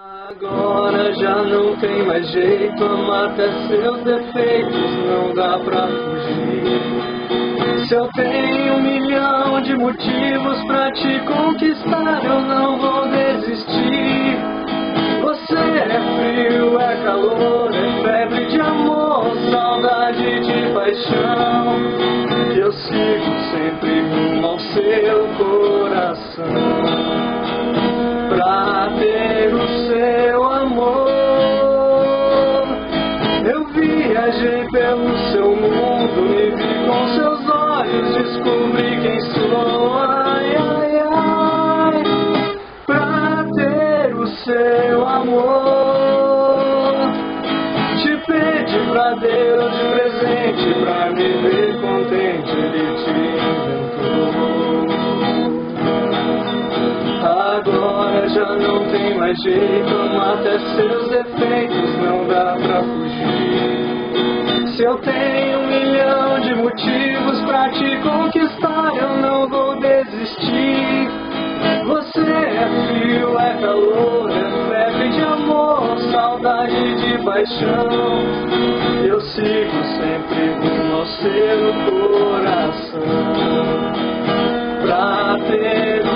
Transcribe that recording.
Agora já não tem mais jeito, amar até seus defeitos não dá pra fugir. Se eu tenho 1.000.000 de motivos pra te conquistar, eu não vou desistir. Você é frio, é calor, é febre de amor, saudade de paixão. Eu sigo sempre rumo ao seu coração, pra ter o seu amor. Eu viajei pelo seu mundo, me vi com seus olhos, descobri quem sou. Ai, ai, ai, pra ter o seu amor. Te pedi pra Deus de presente, pra me ver contente, Ele te inventou. Agora já não tem mais jeito, amar até seus defeitos não dá pra fugir. Se eu tenho 1.000.000 de motivos pra te conquistar, eu não vou desistir. Você é frio, é calor, é febre de amor, saudade de paixão. Eu sigo sempre rumo ao seu coração, pra ter